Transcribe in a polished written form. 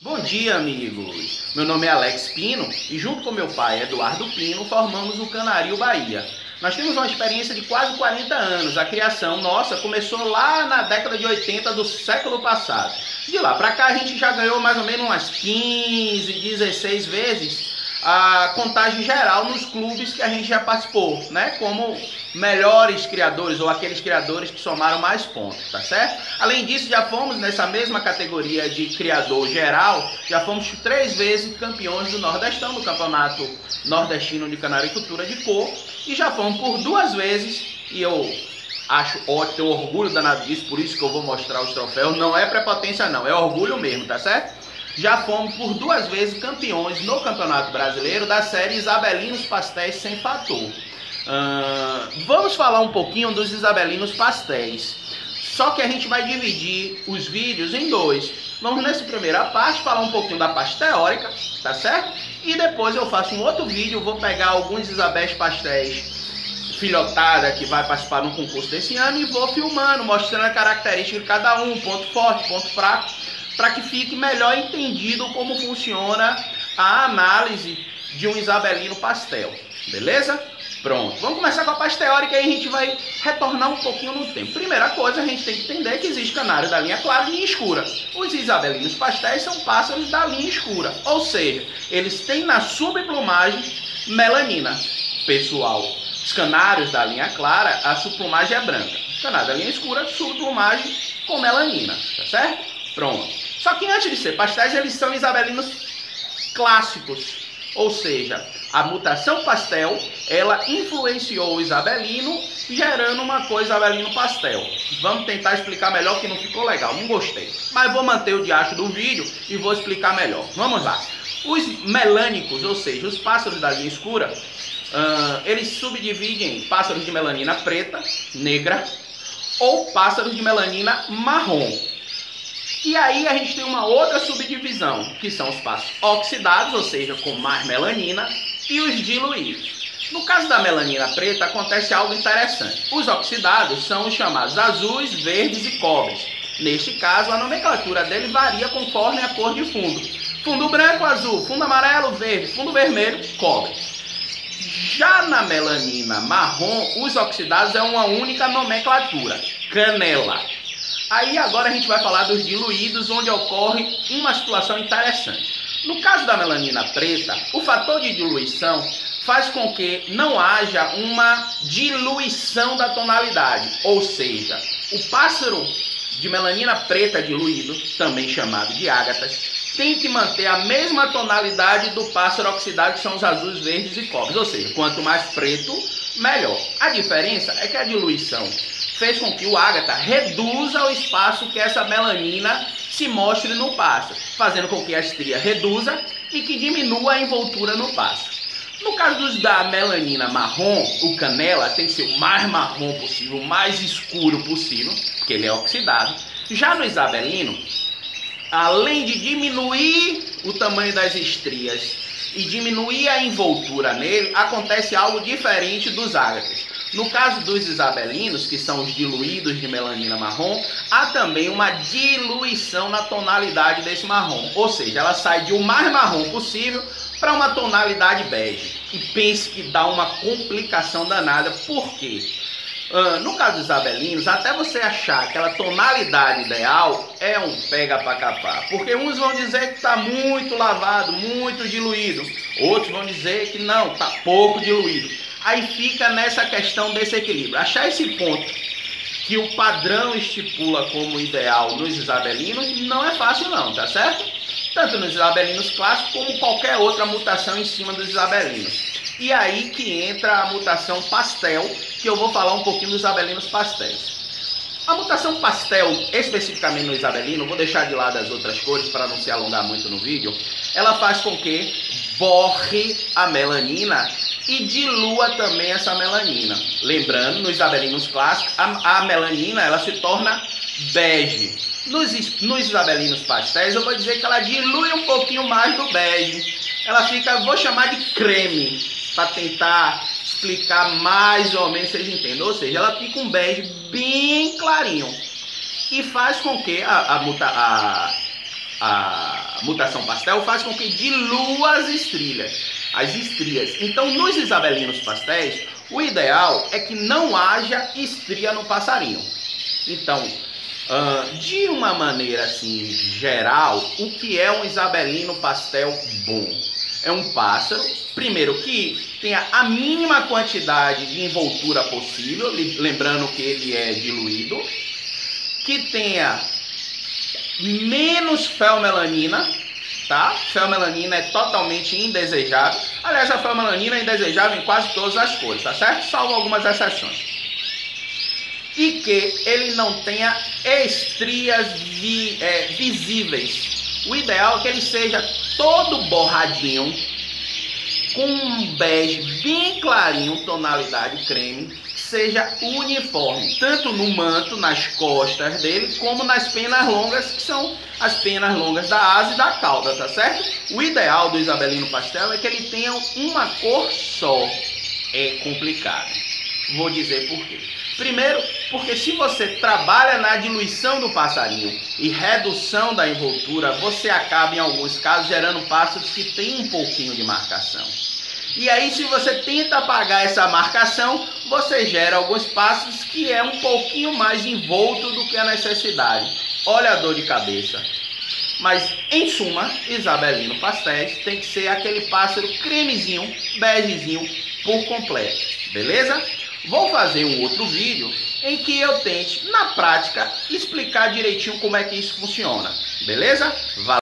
Bom dia, amigos! Meu nome é Alex Pino e junto com meu pai, Eduardo Pino, formamos o Canaril Bahia. Nós temos uma experiência de quase 40 anos. A criação nossa começou lá na década de 80 do século passado. De lá para cá a gente já ganhou mais ou menos umas 15, 16 vezes a contagem geral nos clubes que a gente já participou, né? Como melhores criadores ou aqueles criadores que somaram mais pontos, tá certo? Além disso, já fomos nessa mesma categoria de criador geral, já fomos 3 vezes campeões do Nordestão, do Campeonato Nordestino de Canaricultura de Cor, e já fomos por 2 vezes, e eu acho ótimo, tenho orgulho danado disso, por isso que eu vou mostrar os troféus, não é prepotência não, é orgulho mesmo, tá certo? Já fomos por 2 vezes campeões no Campeonato Brasileiro da série Isabelinos Pastéis Sem Fator. Vamos falar um pouquinho dos Isabelinos Pastéis. Só que a gente vai dividir os vídeos em 2. Vamos nessa primeira parte falar um pouquinho da parte teórica, tá certo? E depois eu faço um outro vídeo, vou pegar alguns Isabéis Pastéis filhotada que vai participar no concurso desse ano e vou filmando, mostrando a característica de cada um, ponto forte, ponto fraco, para que fique melhor entendido como funciona a análise de um isabelino pastel, beleza? Pronto, vamos começar com a parte teórica e a gente vai retornar um pouquinho no tempo. Primeira coisa, a gente tem que entender que existe canário da linha clara e linha escura. Os isabelinos pastéis são pássaros da linha escura, ou seja, eles têm na subplumagem melanina. Pessoal, os canários da linha clara, a subplumagem é branca. Os canários da linha escura, subplumagem com melanina, tá certo? Pronto. Só que antes de ser pastéis, eles são isabelinos clássicos. Ou seja, a mutação pastel, ela influenciou o isabelino, gerando uma coisa isabelino pastel. Vamos tentar explicar melhor, que não ficou legal, não gostei. Mas vou manter o diacho do vídeo e vou explicar melhor. Vamos lá. Os melânicos, ou seja, os pássaros da linha escura, eles subdividem em pássaros de melanina preta, negra, ou pássaros de melanina marrom. E aí a gente tem uma outra subdivisão, que são os pássaros oxidados, ou seja, com mais melanina, e os diluídos. No caso da melanina preta, acontece algo interessante. Os oxidados são os chamados azuis, verdes e cobres. Neste caso, a nomenclatura dele varia conforme a cor de fundo. Fundo branco, azul, fundo amarelo, verde, fundo vermelho, cobre. Já na melanina marrom, os oxidados é uma única nomenclatura, canela. Aí agora a gente vai falar dos diluídos, onde ocorre uma situação interessante. No caso da melanina preta, o fator de diluição faz com que não haja uma diluição da tonalidade. Ou seja, o pássaro de melanina preta diluído, também chamado de ágatas, tem que manter a mesma tonalidade do pássaro oxidado, que são os azuis, verdes e cobres. Ou seja, quanto mais preto, melhor. A diferença é que a diluição fez com que o ágata reduza o espaço que essa melanina se mostre no pássaro, fazendo com que a estria reduza e que diminua a envoltura no pássaro. No caso da melanina marrom, o canela tem que ser o mais marrom possível, o mais escuro possível, porque ele é oxidado. Já no isabelino, além de diminuir o tamanho das estrias e diminuir a envoltura nele, acontece algo diferente dos ágatas. No caso dos isabelinos, que são os diluídos de melanina marrom, há também uma diluição na tonalidade desse marrom. Ou seja, ela sai de o mais marrom possível para uma tonalidade bege. E pense que dá uma complicação danada. Por quê? No caso dos isabelinos, até você achar aquela tonalidade ideal, é um pega pra capar. Porque uns vão dizer que está muito lavado, muito diluído. Outros vão dizer que não, está pouco diluído. Aí fica nessa questão desse equilíbrio. Achar esse ponto que o padrão estipula como ideal nos isabelinos não é fácil não, tá certo? Tanto nos isabelinos clássicos como qualquer outra mutação em cima dos isabelinos. E aí que entra a mutação pastel, que eu vou falar um pouquinho dos isabelinos pastéis. A mutação pastel, especificamente no isabelino, vou deixar de lado as outras cores para não se alongar muito no vídeo, ela faz com que borre a melanina e dilua também essa melanina. Lembrando, nos isabelinos clássicos, a melanina ela se torna bege. Nos isabelinos pastéis, eu vou dizer que ela dilui um pouquinho mais do bege. Ela fica, vou chamar de creme, para tentar explicar mais ou menos, vocês entendem. Ou seja, ela fica um bege bem clarinho. E faz com que a mutação pastel faz com que dilua as estrias. Então, nos isabelinos pastéis, o ideal é que não haja estria no passarinho. Então, de uma maneira assim geral, o que é um isabelino pastel bom? É um pássaro, primeiro, que tenha a mínima quantidade de envoltura possível, lembrando que ele é diluído, que tenha menos feomelanina, tá? Feomelanina é totalmente indesejável. Aliás, a feomelanina é indesejável em quase todas as cores, tá certo? Salvo algumas exceções. E que ele não tenha estrias visíveis. O ideal é que ele seja todo borradinho, com um bege bem clarinho, tonalidade creme, que seja uniforme, tanto no manto, nas costas dele, como nas penas longas, que são as penas longas da asa e da cauda, tá certo? O ideal do isabelino pastel é que ele tenha uma cor só. É complicado. Vou dizer por quê. Primeiro, porque se você trabalha na diluição do passarinho e redução da envoltura, você acaba, em alguns casos, gerando pássaros que têm um pouquinho de marcação. E aí, se você tenta apagar essa marcação, você gera alguns pássaros que é um pouquinho mais envolto do que a necessidade. Olha a dor de cabeça. Mas, em suma, isabelino pastéis tem que ser aquele pássaro cremezinho, begezinho, por completo. Beleza? Vou fazer um outro vídeo em que eu tente, na prática, explicar direitinho como é que isso funciona. Beleza? Valeu!